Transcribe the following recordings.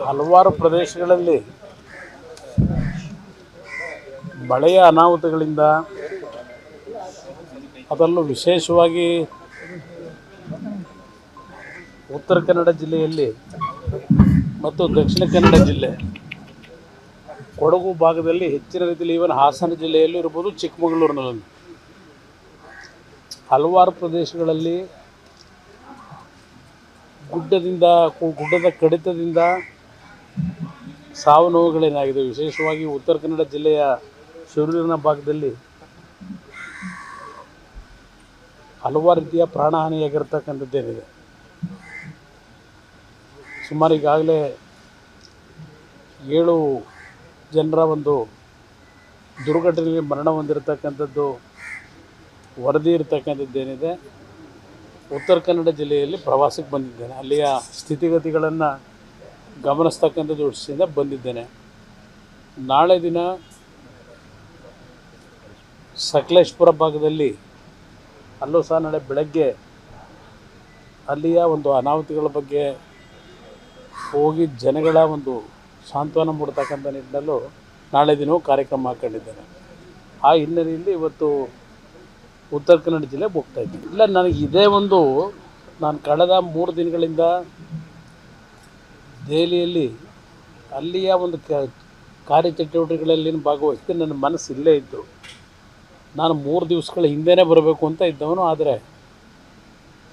ಹಲವಾರು ಪ್ರದೇಶಗಳಲ್ಲಿ ಮಳೆಯ ಅನಾಹುತಗಳಿಂದ ಅದರಲ್ಲೂ ವಿಶೇಷವಾಗಿ ಉತ್ತರ ಕನ್ನಡ ಜಿಲ್ಲೆಯಲ್ಲಿ ಮತ್ತು ದಕ್ಷಿಣ ಕನ್ನಡ ಜಿಲ್ಲೆ ಕೊಡಗು ಭಾಗದಲ್ಲಿ ಹೆಚ್ಚಿನ ರೀತಿಯಲ್ಲಿ ಈವನ್ ಹಾಸನ ಜಿಲ್ಲೆಯಲ್ಲೂ ಇರ್ಬೋದು, ಚಿಕ್ಕಮಗಳೂರಿನಲ್ಲಿ ಹಲವಾರು ಪ್ರದೇಶಗಳಲ್ಲಿ ಗುಡ್ಡದ ಕಡಿತದಿಂದ ಸಾವು ನೋವುಗಳೇನಾಗಿದೆ. ವಿಶೇಷವಾಗಿ ಉತ್ತರ ಕನ್ನಡ ಜಿಲ್ಲೆಯ ಶಿರೂರಿನ ಭಾಗದಲ್ಲಿ ಹಲವಾರು ರೀತಿಯ ಪ್ರಾಣಹಾನಿಯಾಗಿರ್ತಕ್ಕಂಥದ್ದೇನಿದೆ. ಸುಮಾರು ಈಗಾಗಲೇ 7 ಜನರ ಒಂದು ದುರ್ಘಟನೆಯಲ್ಲಿ ಮರಣ ಹೊಂದಿರತಕ್ಕಂಥದ್ದು ವರದಿ ಇರತಕ್ಕಂಥದ್ದೇನಿದೆ. ಉತ್ತರ ಕನ್ನಡ ಜಿಲ್ಲೆಯಲ್ಲಿ ಪ್ರವಾಸಕ್ಕೆ ಬಂದಿದ್ದೇನೆ, ಅಲ್ಲಿಯ ಸ್ಥಿತಿಗತಿಗಳನ್ನು ಗಮನಿಸ್ತಕ್ಕಂಥ ದೃಷ್ಟಿಯಿಂದ ಬಂದಿದ್ದೇನೆ. ನಾಳೆ ದಿನ ಸಕಲೇಶಪುರ ಭಾಗದಲ್ಲಿ ಅಲ್ಲೂ ಸಹ ನಾಳೆ ಬೆಳಗ್ಗೆ ಅಲ್ಲಿಯ ಒಂದು ಅನಾಹುತಗಳ ಬಗ್ಗೆ ಹೋಗಿ ಜನಗಳ ಒಂದು ಸಾಂತ್ವನ ಮೂಡತಕ್ಕಂಥ ನಿಟ್ಟಿನಲ್ಲೂ ನಾಳೆ ದಿನವೂ ಕಾರ್ಯಕ್ರಮ ಹಾಕ್ಕೊಂಡಿದ್ದೇನೆ. ಆ ಹಿನ್ನೆಲೆಯಲ್ಲಿ ಇವತ್ತು ಉತ್ತರ ಕನ್ನಡ ಜಿಲ್ಲೆಗೆ ಹೋಗ್ತಾಯಿದ್ದೀನಿ. ಇಲ್ಲ, ನನಗೆ ಇದೇ ಒಂದು ನಾನು ಕಳೆದ 3 ದಿನಗಳಿಂದ ದೆಹಲಿಯಲ್ಲಿ ಅಲ್ಲಿಯ ಒಂದು ಕಾರ್ಯಚಟುವಟಿಕೆಗಳಲ್ಲಿ ಭಾಗವಹಿಸಿ ನನ್ನ ಮನಸ್ಸು ಇಲ್ಲೇ ಇತ್ತು. ನಾನು 3 ದಿವಸಗಳ ಹಿಂದೆಯೇ ಬರಬೇಕು ಅಂತ ಇದ್ದವನು, ಆದರೆ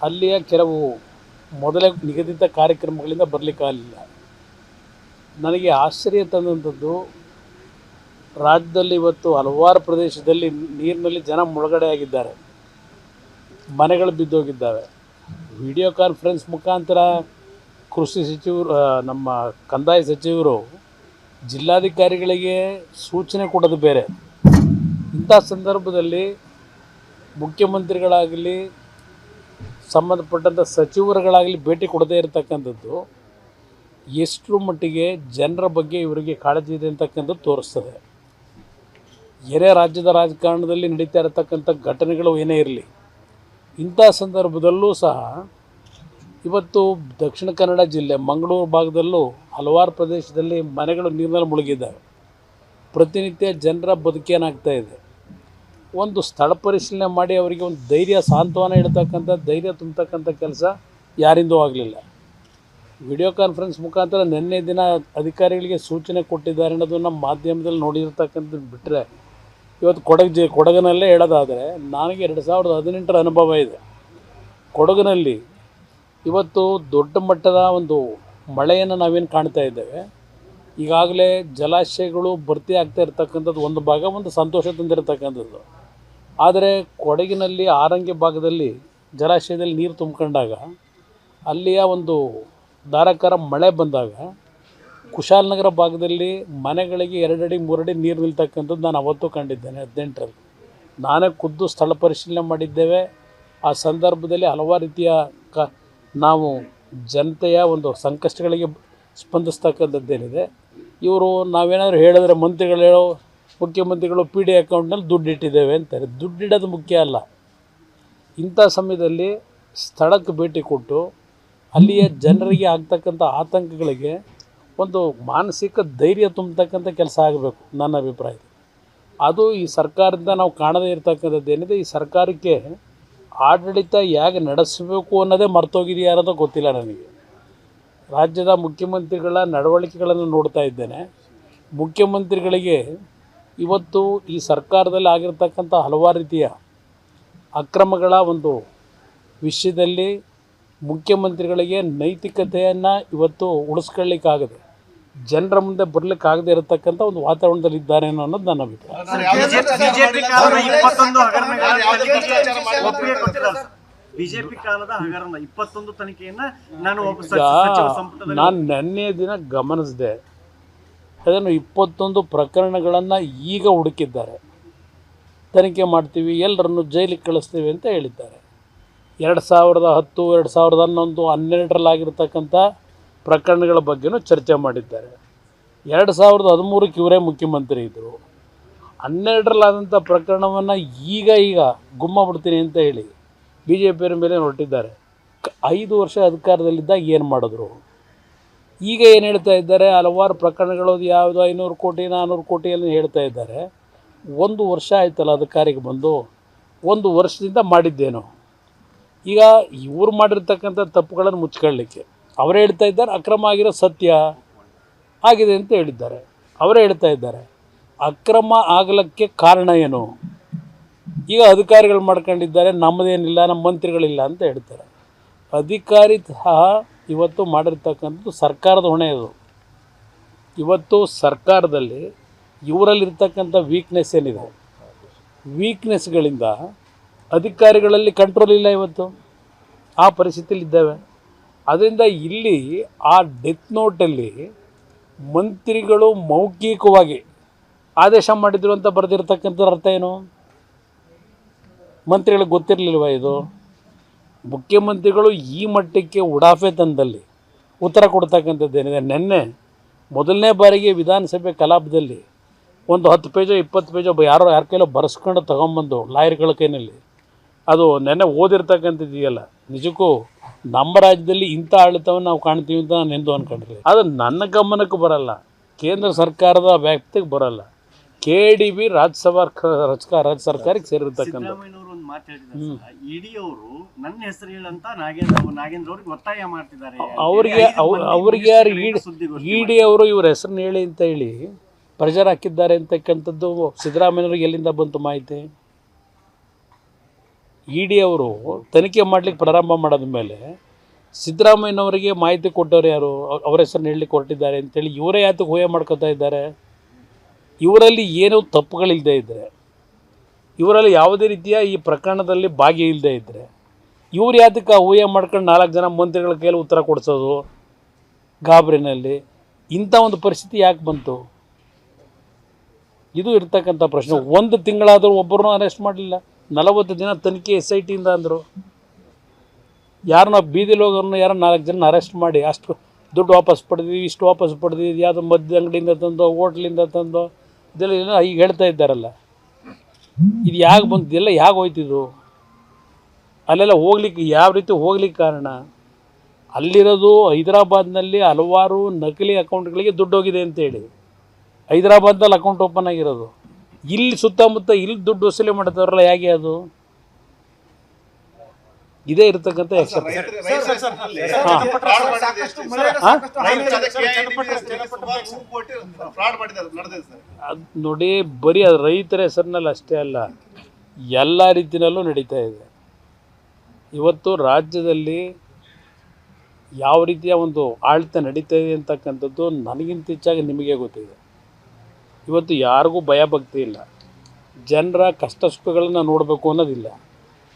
ಅಲ್ಲಿಯ ಕೆಲವು ಮೊದಲೇ ನಿಗದಿತ ಕಾರ್ಯಕ್ರಮಗಳಿಂದ ಬರಲಿಕ್ಕಾಗಲಿಲ್ಲ. ನನಗೆ ಆಶ್ಚರ್ಯ ತಂದಂಥದ್ದು, ರಾಜ್ಯದಲ್ಲಿ ಇವತ್ತು ಹಲವಾರು ಪ್ರದೇಶದಲ್ಲಿ ನೀರಿನಲ್ಲಿ ಜನ ಮುಳುಗಡೆ ಆಗಿದ್ದಾರೆ, ಮನೆಗಳು ಬಿದ್ದೋಗಿದ್ದಾವೆ. ವಿಡಿಯೋ ಕಾನ್ಫರೆನ್ಸ್ ಮುಖಾಂತರ ಕೃಷಿ ಸಚಿವರು, ನಮ್ಮ ಕಂದಾಯ ಸಚಿವರು ಜಿಲ್ಲಾಧಿಕಾರಿಗಳಿಗೆ ಸೂಚನೆ ಕೊಡೋದು ಬೇರೆ. ಇಂಥ ಸಂದರ್ಭದಲ್ಲಿ ಮುಖ್ಯಮಂತ್ರಿಗಳಾಗಲಿ ಸಂಬಂಧಪಟ್ಟಂಥ ಸಚಿವರುಗಳಾಗಲಿ ಭೇಟಿ ಕೊಡದೇ ಇರತಕ್ಕಂಥದ್ದು ಎಷ್ಟರ ಮಟ್ಟಿಗೆ ಜನರ ಬಗ್ಗೆ ಇವರಿಗೆ ಕಾಳಜಿ ಇದೆ ಅಂತಕ್ಕಂಥದ್ದು ತೋರಿಸ್ತದೆ. ರಾಜ್ಯದ ರಾಜಕಾರಣದಲ್ಲಿ ನಡೀತಾ ಇರತಕ್ಕಂಥ ಘಟನೆಗಳು ಏನೇ ಇರಲಿ, ಇಂಥ ಸಂದರ್ಭದಲ್ಲೂ ಸಹ ಇವತ್ತು ದಕ್ಷಿಣ ಕನ್ನಡ ಜಿಲ್ಲೆ ಮಂಗಳೂರು ಭಾಗದಲ್ಲೂ ಹಲವಾರು ಪ್ರದೇಶದಲ್ಲಿ ಮನೆಗಳು ನೀರಿನಲ್ಲಿ ಮುಳುಗಿದ್ದಾವೆ. ಪ್ರತಿನಿತ್ಯ ಜನರ ಬದುಕೇನಾಗ್ತಾ ಇದೆ. ಒಂದು ಸ್ಥಳ ಪರಿಶೀಲನೆ ಮಾಡಿ ಅವರಿಗೆ ಒಂದು ಧೈರ್ಯ, ಸಾಂತ್ವನ ಇಡ್ತಕ್ಕಂಥ, ಧೈರ್ಯ ತುಂಬತಕ್ಕಂಥ ಕೆಲಸ ಯಾರಿಂದೂ ಆಗಲಿಲ್ಲ. ವಿಡಿಯೋ ಕಾನ್ಫರೆನ್ಸ್ ಮುಖಾಂತರ ನಿನ್ನೆ ದಿನ ಅಧಿಕಾರಿಗಳಿಗೆ ಸೂಚನೆ ಕೊಟ್ಟಿದ್ದಾರೆ ಅನ್ನೋದನ್ನು ಮಾಧ್ಯಮದಲ್ಲಿ ನೋಡಿರ್ತಕ್ಕಂಥದ್ದು ಬಿಟ್ಟರೆ, ಇವತ್ತು ಕೊಡಗಿನಲ್ಲೇ ಹೇಳೋದಾದರೆ, ನನಗೆ 2018ರ ಅನುಭವ ಇದೆ. ಕೊಡಗಿನಲ್ಲಿ ಇವತ್ತು ದೊಡ್ಡ ಮಟ್ಟದ ಒಂದು ಮಳೆಯನ್ನು ನಾವೇನು ಕಾಣ್ತಾ ಇದ್ದೇವೆ. ಈಗಾಗಲೇ ಜಲಾಶಯಗಳು ಭರ್ತಿ ಆಗ್ತಾ ಇರ್ತಕ್ಕಂಥದ್ದು ಒಂದು ಭಾಗ, ಒಂದು ಸಂತೋಷ ತಂದಿರತಕ್ಕಂಥದ್ದು. ಆದರೆ ಕೊಡಗಿನಲ್ಲಿ ಆರಂಗಿ ಭಾಗದಲ್ಲಿ ಜಲಾಶಯದಲ್ಲಿ ನೀರು ತುಂಬಿಕೊಂಡಾಗ, ಅಲ್ಲಿಯ ಒಂದು ಧಾರಾಕಾರ ಮಳೆ ಬಂದಾಗ ಕುಶಾಲನಗರ ಭಾಗದಲ್ಲಿ ಮನೆಗಳಿಗೆ 2 ಅಡಿ 3 ಅಡಿ ನೀರು ನಿಲ್ತಕ್ಕಂಥದ್ದು ನಾನು ಅವತ್ತು ಕಂಡಿದ್ದೇನೆ. 18ರಲ್ಲಿ ನಾನೇ ಖುದ್ದು ಸ್ಥಳ ಪರಿಶೀಲನೆ ಮಾಡಿದ್ದೇವೆ. ಆ ಸಂದರ್ಭದಲ್ಲಿ ಹಲವಾರು ರೀತಿಯ ನಾವು ಜನತೆಯ ಒಂದು ಸಂಕಷ್ಟಗಳಿಗೆ ಸ್ಪಂದಿಸ್ತಕ್ಕಂಥದ್ದೇನಿದೆ. ಇವರು ನಾವೇನಾದರೂ ಹೇಳಿದ್ರೆ ಮುಖ್ಯಮಂತ್ರಿಗಳು PD ಅಕೌಂಟ್ನಲ್ಲಿ ದುಡ್ಡು ಇಟ್ಟಿದ್ದೇವೆ ಅಂತಾರೆ. ದುಡ್ಡಿಡೋದು ಮುಖ್ಯ ಅಲ್ಲ. ಇಂಥ ಸಮಯದಲ್ಲಿ ಸ್ಥಳಕ್ಕೆ ಭೇಟಿ ಕೊಟ್ಟು ಅಲ್ಲಿಯ ಜನರಿಗೆ ಆಗ್ತಕ್ಕಂಥ ಆತಂಕಗಳಿಗೆ ಒಂದು ಮಾನಸಿಕ ಧೈರ್ಯ ತುಂಬತಕ್ಕಂಥ ಕೆಲಸ ಆಗಬೇಕು ನನ್ನ ಅಭಿಪ್ರಾಯ. ಅದು ಈ ಸರ್ಕಾರದಿಂದ ನಾವು ಕಾಣದೇ ಇರತಕ್ಕಂಥದ್ದೇನಿದೆ. ಈ ಸರ್ಕಾರಕ್ಕೆ ಆಡಳಿತ ಹೇಗೆ ನಡೆಸಬೇಕು ಅನ್ನೋದೇ ಮರ್ತೋಗಿದೆಯಾ ಅನ್ನೋದು ಗೊತ್ತಿಲ್ಲ ನನಗೆ. ರಾಜ್ಯದ ಮುಖ್ಯಮಂತ್ರಿಗಳ ನಡವಳಿಕೆಗಳನ್ನು ನೋಡ್ತಾ ಇದ್ದೇನೆ. ಮುಖ್ಯಮಂತ್ರಿಗಳಿಗೆ ಇವತ್ತು ಈ ಸರ್ಕಾರದಲ್ಲಿ ಆಗಿರ್ತಕ್ಕಂಥ ಹಲವಾರು ರೀತಿಯ ಅಕ್ರಮಗಳ ಒಂದು ವಿಷಯದಲ್ಲಿ ಮುಖ್ಯಮಂತ್ರಿಗಳಿಗೆ ನೈತಿಕತೆಯನ್ನು ಇವತ್ತು ಉಳಿಸ್ಕೊಳ್ಳಿಕ್ಕಾಗದೆ, ಜನರ ಮುಂದೆ ಬರಲಿಕ್ಕಾಗದೇ ಇರತಕ್ಕಂಥ ಒಂದು ವಾತಾವರಣದಲ್ಲಿ ಇದ್ದಾರೆ ಅನ್ನೋದು ನನ್ನ ಅಭಿಪ್ರಾಯ. ಬಿಜೆಪಿ ಕಾಲದ ಹಗರಣ 21 ತನಿಖೆಯನ್ನು ನಾನು ನಿನ್ನೆ ದಿನ ಗಮನಿಸಿದೆ. ಅದನ್ನು 21 ಪ್ರಕರಣಗಳನ್ನು ಈಗ ಹುಡುಕಿದ್ದಾರೆ. ತನಿಖೆ ಮಾಡ್ತೀವಿ, ಎಲ್ಲರನ್ನು ಜೈಲಿಗೆ ಕಳಿಸ್ತೀವಿ ಅಂತ ಹೇಳಿದ್ದಾರೆ. 2010, 2011, 12ರಲ್ಲಾಗಿರ್ತಕ್ಕಂಥ ಪ್ರಕರಣಗಳ ಬಗ್ಗೆನೂ ಚರ್ಚೆ ಮಾಡಿದ್ದಾರೆ. 2013ಕ್ಕೆ ಇವರೇ ಮುಖ್ಯಮಂತ್ರಿ ಇದ್ದರು. 12ರಲ್ಲಾದಂಥ ಪ್ರಕರಣವನ್ನು ಈಗ ಗುಮ್ಮ ಬಿಡ್ತೀನಿ ಅಂತ ಹೇಳಿ BJಪಿಯವ್ರ ಮೇಲೆ ಹೊರಟಿದ್ದಾರೆ. 5 ವರ್ಷ ಅಧಿಕಾರದಲ್ಲಿದ್ದಾಗ ಏನು ಮಾಡಿದ್ರು? ಈಗ ಏನು ಹೇಳ್ತಾ ಇದ್ದಾರೆ, ಹಲವಾರು ಪ್ರಕರಣಗಳು ಯಾವುದು 500 ಕೋಟಿ 400 ಕೋಟಿಯಲ್ಲಿ ಹೇಳ್ತಾ ಇದ್ದಾರೆ. 1 ವರ್ಷ ಆಯ್ತಲ್ಲ ಅಧಿಕಾರಿಗೆ ಬಂದು, 1 ವರ್ಷದಿಂದ ಮಾಡಿದ್ದೇನು. ಈಗ ಇವರು ಮಾಡಿರ್ತಕ್ಕಂಥ ತಪ್ಪುಗಳನ್ನು ಮುಚ್ಕೊಳ್ಳಿಕ್ಕೆ ಅವರೇ ಹೇಳ್ತಾ ಇದ್ದಾರೆ ಅಕ್ರಮ ಆಗಿರೋ ಸತ್ಯ ಆಗಿದೆ ಅಂತ ಹೇಳಿದ್ದಾರೆ. ಅವರೇ ಹೇಳ್ತಾ ಇದ್ದಾರೆ ಅಕ್ರಮ ಆಗಲಿಕ್ಕೆ ಕಾರಣ ಏನು. ಈಗ ಅಧಿಕಾರಿಗಳು ಮಾಡ್ಕೊಂಡಿದ್ದಾರೆ, ನಮ್ಮದೇನಿಲ್ಲ, ನಮ್ಮ ಮಂತ್ರಿಗಳಿಲ್ಲ ಅಂತ ಹೇಳ್ತಾರೆ. ಅಧಿಕಾರಿ ಸಹ ಇವತ್ತು ಮಾಡಿರ್ತಕ್ಕಂಥದ್ದು ಸರ್ಕಾರದ ಹೊಣೆ. ಅದು ಇವತ್ತು ಸರ್ಕಾರದಲ್ಲಿ ಇವರಲ್ಲಿರ್ತಕ್ಕಂಥ ವೀಕ್ನೆಸ್ ಏನಿದೆ, ವೀಕ್ನೆಸ್ಗಳಿಂದ ಅಧಿಕಾರಿಗಳಲ್ಲಿ ಕಂಟ್ರೋಲ್ ಇಲ್ಲ. ಇವತ್ತು ಆ ಪರಿಸ್ಥಿತಿಯಲ್ಲಿ ಇದ್ದೇವೆ. ಅದರಿಂದ ಇಲ್ಲಿ ಆ ಡೆತ್ ನೋಟಲ್ಲಿ ಮಂತ್ರಿಗಳು ಮೌಖಿಕವಾಗಿ ಆದೇಶ ಮಾಡಿದ್ರು ಅಂತ ಬರೆದಿರ್ತಕ್ಕಂಥ ಅರ್ಥ ಏನು? ಮಂತ್ರಿಗಳಿಗೆ ಗೊತ್ತಿರಲಿಲ್ವ ಇದು? ಮುಖ್ಯಮಂತ್ರಿಗಳು ಈ ಮಟ್ಟಕ್ಕೆ ಉಡಾಫೆ ತಂದಲ್ಲಿ ಉತ್ತರ ಕೊಡ್ತಕ್ಕಂಥದ್ದೇನಿದೆ. ನಿನ್ನೆ ಮೊದಲನೇ ಬಾರಿಗೆ ವಿಧಾನಸಭೆ ಕಲಾಪದಲ್ಲಿ ಒಂದು 10 ಪೇಜೋ 20 ಪೇಜೋ ಯಾರ ಕೈಲೋ ಬರೆಸ್ಕೊಂಡು ತೊಗೊಂಬಂದು ಲಾಯರ್ಗಳ ಕೈನಲ್ಲಿ ಅದು ನೆನ್ನೆ ಓದಿರ್ತಕ್ಕಂಥದ್ದಿದೆಯಲ್ಲ, ನಿಜಕ್ಕೂ ನಮ್ಮ ರಾಜ್ಯದಲ್ಲಿ ಇಂಥ ಆಡಳಿತವನ್ನು ನಾವು ಕಾಣ್ತೀವಿ ಅಂತ ನಾನು ಎಂದು ಅಂದ್ಕೊಂಡಿರಲಿಲ್ಲ. ಅದು ನನ್ನ ಗಮನಕ್ಕೆ ಬರಲ್ಲ, ಕೇಂದ್ರ ಸರ್ಕಾರದ ವ್ಯಾಪ್ತಿಗೆ ಬರಲ್ಲ. KDB ರಾಜ್ಯ ಸರ್ಕಾರಕ್ಕೆ ಸೇರಿರ್ತಕ್ಕಂಥ ಒಂದು ಮಾತು ಹೇಳಿದ್ದಾರೆ, ಇಡಿ ಅವರು ನನ್ನ ಹೆಸರು ಹೇಳಂತ ನಾಗೇಂದ್ರ ಅವ್ರಿಗೆ ಒತ್ತಾಯ ಮಾಡ್ತಿದ್ದಾರೆ. ಅವ್ರಿಗೆ ಯಾರು ಇಡಿ ಅವರು ಇವ್ರ ಹೆಸರನ್ನ ಹೇಳಿ ಅಂತ ಹೇಳಿ ಪ್ರೆಷರ್ ಹಾಕಿದ್ದಾರೆ ಅಂತಕ್ಕಂಥದ್ದು ಸಿದ್ದರಾಮಯ್ಯವ್ರಿಗೆ ಎಲ್ಲಿಂದ ಬಂತು ಮಾಹಿತಿ? ಇಡಿ ಅವರು ತನಿಖೆ ಮಾಡಲಿಕ್ಕೆ ಪ್ರಾರಂಭ ಮಾಡಿದ ಮೇಲೆ ಸಿದ್ದರಾಮಯ್ಯನವರಿಗೆ ಮಾಹಿತಿ ಕೊಟ್ಟವ್ರು ಯಾರು? ಅವ್ರ ಹೆಸರನ್ನ ಹೇಳಲಿಕ್ಕೆ ಹೊರಟಿದ್ದಾರೆ ಅಂತೇಳಿ ಇವರೇ ಯಾತಕ್ಕೆ ಊಹೆ ಮಾಡ್ಕೊತಾ ಇದ್ದಾರೆ? ಇವರಲ್ಲಿ ಏನೂ ತಪ್ಪುಗಳಿಲ್ಲದೆ ಇದ್ದರೆ, ಇವರಲ್ಲಿ ಯಾವುದೇ ರೀತಿಯ ಈ ಪ್ರಕರಣದಲ್ಲಿ ಭಾಗಿ ಇಲ್ಲದೆ ಇದ್ದರೆ, ಇವ್ರು ಯಾತಕ್ಕೆ ಊಹೆ ಮಾಡ್ಕೊಂಡು 4 ಜನ ಮಂತ್ರಿಗಳ ಕೈಯಲ್ಲಿ ಉತ್ತರ ಕೊಡಿಸೋದು ಗಾಬರಿನಲ್ಲಿ? ಇಂಥ ಒಂದು ಪರಿಸ್ಥಿತಿ ಯಾಕೆ ಬಂತು? ಇದು ಇರ್ತಕ್ಕಂಥ ಪ್ರಶ್ನೆ. 1 ತಿಂಗಳಾದರೂ ಒಬ್ಬರನ್ನೂ ಅರೆಸ್ಟ್ ಮಾಡಲಿಲ್ಲ. 40 ದಿನ ತನಿಖೆ SIT ಇಂದ ಅಂದರು. ಯಾರನ್ನ ಬೀದಿಲಿ ಹೋಗೋರನ್ನ 4 ಜನ ಅರೆಸ್ಟ್ ಮಾಡಿ ಅಷ್ಟು ದುಡ್ಡು ವಾಪಸ್ ಪಡೆದಿದ್ದೀವಿ, ಇಷ್ಟು ವಾಪಸ್ ಪಡೆದಿದ್ದೀವಿ, ಯಾವುದೋ ಮದ್ಯ ಅಂಗಡಿಯಿಂದ ತಂದೋ ಹೋಟ್ಲಿಂದ ತಂದೋ ಇದೆಲ್ಲ ಈಗ ಹೇಳ್ತಾ ಇದ್ದಾರಲ್ಲ. ಇದು ಯಾಕೆ ಬಂತು? ಇದೆಲ್ಲ ಯಾಕೆ ಹೋಯ್ತಿದ್ದು? ಅಲ್ಲೆಲ್ಲ ಹೋಗ್ಲಿಕ್ಕೆ ಯಾವ ರೀತಿ ಹೋಗ್ಲಿಕ್ಕೆ ಕಾರಣ? ಅಲ್ಲಿರೋದು ಹೈದರಾಬಾದ್ನಲ್ಲಿ ಹಲವಾರು ನಕಲಿ ಅಕೌಂಟ್ಗಳಿಗೆ ದುಡ್ಡು ಹೋಗಿದೆ ಅಂತೇಳಿ ಹೈದರಾಬಾದ್ನಲ್ಲಿ ಅಕೌಂಟ್ ಓಪನ್ ಆಗಿರೋದು. ಇಲ್ಲಿ ಸುತ್ತಮುತ್ತ ಇಲ್ಲಿ ದುಡ್ಡು ವಸೂಲಿ ಮಾಡ್ತಾರಲ್ಲ, ಹೇಗೆ ಅದು? ಇದೇ ಇರತಕ್ಕಂಥ ಅದು ನೋಡಿ, ಬರೀ ಅದು ರೈತರ ಹೆಸರಿನಲ್ಲಿ ಅಷ್ಟೇ ಅಲ್ಲ, ಎಲ್ಲ ರೀತಿಯಲ್ಲೂ ನಡೀತಾ ಇದೆ. ಇವತ್ತು ರಾಜ್ಯದಲ್ಲಿ ಯಾವ ರೀತಿಯ ಒಂದು ಆಡಳಿತ ನಡೀತಾ ಇದೆ ಅಂತಕ್ಕಂಥದ್ದು ನನಗಿಂತ ಹೆಚ್ಚಾಗಿ ನಿಮಗೆ ಗೊತ್ತಿದೆ. ಇವತ್ತು ಯಾರಿಗೂ ಭಯ ಭಕ್ತಿ ಇಲ್ಲ, ಜನರ ಕಷ್ಟ ಸುಖಗಳನ್ನು ನೋಡಬೇಕು ಅನ್ನೋದಿಲ್ಲ.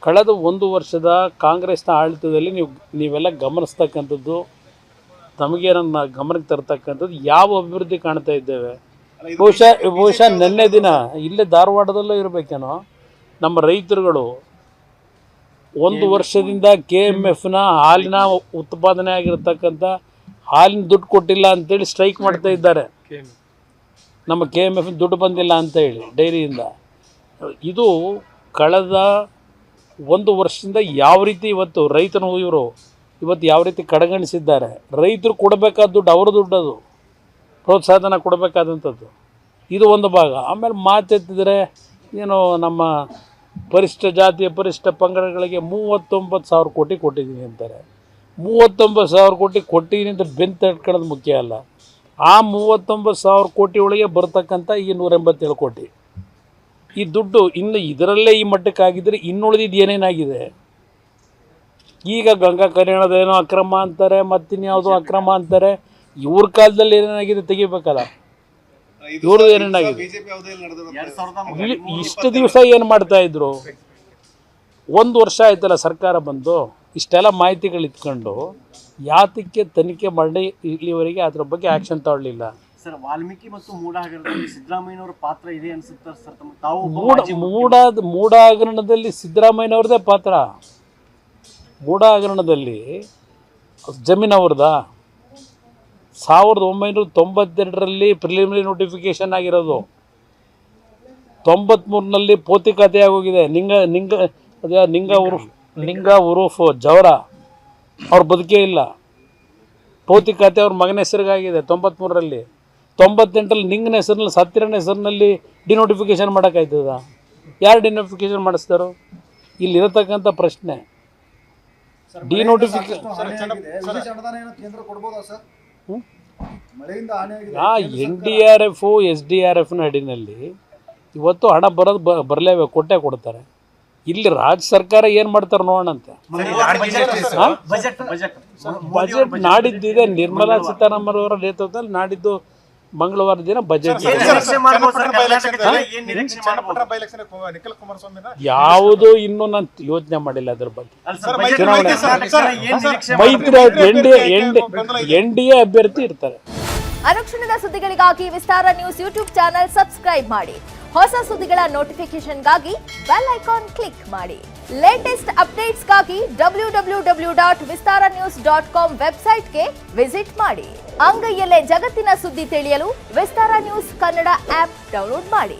ಕಳೆದ 1 ವರ್ಷದ ಕಾಂಗ್ರೆಸ್ನ ಆಡಳಿತದಲ್ಲಿ ನೀವೆಲ್ಲ ಗಮನಿಸ್ತಕ್ಕಂಥದ್ದು, ತಮಗೆ ನನ್ನ ಗಮನಕ್ಕೆ ತರ್ತಕ್ಕಂಥದ್ದು ಯಾವ ಅಭಿವೃದ್ಧಿ ಕಾಣ್ತಾ ಇದ್ದೇವೆ? ಬಹುಶಃ ನಿನ್ನೆ ದಿನ ಇಲ್ಲೇ ಧಾರವಾಡದಲ್ಲೂ ಇರಬೇಕೇನೋ, ನಮ್ಮ ರೈತರುಗಳು 1 ವರ್ಷದಿಂದ KMFನ ಹಾಲಿನ ಉತ್ಪಾದನೆ ಆಗಿರ್ತಕ್ಕಂಥ ಹಾಲಿನ ದುಡ್ಡು ಕೊಟ್ಟಿಲ್ಲ ಅಂತೇಳಿ ಸ್ಟ್ರೈಕ್ ಮಾಡ್ತಾ ಇದ್ದಾರೆ. ನಮ್ಮ KMF ದುಡ್ಡು ಬಂದಿಲ್ಲ ಅಂತ ಹೇಳಿ ಡೈರಿಯಿಂದ. ಇದು ಕಳೆದ 1 ವರ್ಷದಿಂದ ಯಾವ ರೀತಿ ಇವತ್ತು ರೈತನು ಇವರು ಇವತ್ತು ಯಾವ ರೀತಿ ಕಡೆಗಣಿಸಿದ್ದಾರೆ. ರೈತರು ಕೊಡಬೇಕಾದ ದುಡ್ಡು ಅವ್ರ ದುಡ್ಡು, ಅದು ಪ್ರೋತ್ಸಾಹನ ಕೊಡಬೇಕಾದಂಥದ್ದು. ಇದು ಒಂದು ಭಾಗ. ಆಮೇಲೆ ಮಾತೆತ್ತಿದ್ರೆ ಏನು ನಮ್ಮ ಪರಿಶಿಷ್ಟ ಜಾತಿಯ ಪರಿಶಿಷ್ಟ ಪಂಗಡಗಳಿಗೆ 39,000 ಕೋಟಿ ಕೊಟ್ಟಿದ್ದೀನಿ ಅಂತಾರೆ. 39,000 ಕೋಟಿ ಕೊಟ್ಟಿದ್ದೀನಿ ಅಂತ ಬೆನ್ನು ತಟ್ಕೊಳ್ಳೋದು ಮುಖ್ಯ ಅಲ್ಲ. ಆ 39,000 ಕೋಟಿ ಒಳಗೆ ಬರ್ತಕ್ಕಂಥ ಈ 187 ಕೋಟಿ ಈ ದುಡ್ಡು ಇನ್ನು ಇದರಲ್ಲೇ ಈ ಮಟ್ಟಕ್ಕಾಗಿದ್ದರೆ ಇನ್ನುಳಿದಿದ್ದು ಏನೇನಾಗಿದೆ? ಈಗ ಗಂಗಾ ಕಲ್ಯಾಣದೇನೋ ಅಕ್ರಮ ಅಂತಾರೆ, ಮತ್ತಿನ್ಯಾವುದೋ ಅಕ್ರಮ ಅಂತಾರೆ. ಇವ್ರ ಕಾಲದಲ್ಲಿ ಏನೇನಾಗಿದೆ ತೆಗಿಬೇಕಲ್ಲ. ಇವ್ರದ್ದು ಏನೇನಾಗಿದೆ? ಇಷ್ಟು ದಿವಸ ಏನು ಮಾಡ್ತಾ ಇದ್ರು? 1 ವರ್ಷ ಆಯ್ತಲ್ಲ ಸರ್ಕಾರ ಬಂದು, ಇಷ್ಟೆಲ್ಲ ಮಾಹಿತಿಗಳು ಇಟ್ಕೊಂಡು ಯಾತಕ್ಕೆ ತನಿಖೆ ಮಾಡಿ ಇಲ್ಲಿವರೆಗೆ ಅದ್ರ ಬಗ್ಗೆ ಆ್ಯಕ್ಷನ್ ತಗೊಳ್ಳಿಲ್ಲ? ಸರ್, ವಾಲ್ಮೀಕಿ ಮತ್ತು ಮೂಡ ಹಗರಣದಲ್ಲಿ ಸಿದ್ದರಾಮಯ್ಯನವರ ಪಾತ್ರ ಇದೆ ಅನ್ಸುತ್ತೆ ಸರ್. ತಾವು ಮೂಡ ಹಗರಣದಲ್ಲಿ ಸಿದ್ದರಾಮಯ್ಯನವ್ರದ್ದೇ ಪಾತ್ರ. ಮೂಡ ಹಗರಣದಲ್ಲಿ ಜಮೀನವ್ರದ 1992ರಲ್ಲಿ ಪ್ರಿಲಿಮಿನರಿ ನೋಟಿಫಿಕೇಶನ್ ಆಗಿರೋದು, 93ನಲ್ಲಿ ಪೋತಿ ಖಾತೆ ಆಗೋಗಿದೆ. ನಿಂಗ ಉರೂಫ್ ಜವರ ಅವ್ರ ಬದುಕೇ ಇಲ್ಲ. ಭೌತಿಕ ಖಾತೆ ಅವ್ರ ಮಗನ ಹೆಸರಿಗಾಗಿದೆ 93ರಲ್ಲಿ. 98ರಲ್ಲಿ ನಿಂಗನ ಹೆಸರಿನಲ್ಲಿ ಸತ್ತಿರನ ಹೆಸರಿನಲ್ಲಿ ಡಿನೋಟಿಫಿಕೇಶನ್ ಮಾಡೋಕ್ಕಾಯ್ತದ? ಯಾರು ಡಿನೋಟಿಫಿಕೇಶನ್ ಮಾಡಿಸ್ತಾರೋ? ಇಲ್ಲಿರತಕ್ಕಂಥ ಪ್ರಶ್ನೆ ಡಿನೋಟಿಫಿಕೇಶನ್. NDRF SDRFನ ಅಡಿನಲ್ಲಿ ಇವತ್ತು ಹಣ ಬರಲೇಬೇಕು, ಕೊಟ್ಟೇ ಕೊಡ್ತಾರೆ. ಇಲ್ಲಿ ರಾಜ್ಯ ಸರ್ಕಾರ ಏನು ಮಾಡ್ತಾರೆ ನೋಡೋಣಂತೆ. ಬಜೆಟ್ ನಾಡಿದ್ದಿದೆ, ನಿರ್ಮಲಾ ಸೀತಾರಾಮನ್ ಅವರ ನೇತೃತ್ವದಲ್ಲಿ ನಾಡಿದ್ದು ಮಂಗಳವಾರ ದಿನ ಬಜೆಟ್. ಯಾವುದು ಇನ್ನೂ ನಾನು ಯೋಚನೆ ಮಾಡಿಲ್ಲ ಅದ್ರ ಬಗ್ಗೆ. ಮೈತ್ರಿ NDA ಅಭ್ಯರ್ಥಿ ಇರ್ತಾರೆ. ಅನುಕ್ಷಣದ ಸುದ್ದಿಗಳಿಗಾಗಿ ವಿಸ್ತಾರ ನ್ಯೂಸ್ ಯೂಟ್ಯೂಬ್ ಚಾನೆಲ್ ಸಬ್ಸ್ಕ್ರೈಬ್ ಮಾಡಿ. ಹೊಸ ಸುದ್ದಿಗಳ ನೋಟಿಫಿಕೇಶನ್ಗಾಗಿ ಬೆಲ್ ಐಕಾನ್ ಕ್ಲಿಕ್ ಮಾಡಿ. ಲೇಟೆಸ್ಟ್ ಅಪ್ಡೇಟ್ಸ್ಗಾಗಿ www.vistaranews.com ವೆಬ್ಸೈಟ್ಗೆ ವಿಸಿಟ್ ಮಾಡಿ. ಅಂಗೈಯಲ್ಲೇ ಜಗತ್ತಿನ ಸುದ್ದಿ ತಿಳಿಯಲು ವಿಸ್ತಾರ ನ್ಯೂಸ್ ಕನ್ನಡ ಆಪ್ ಡೌನ್ಲೋಡ್ ಮಾಡಿ.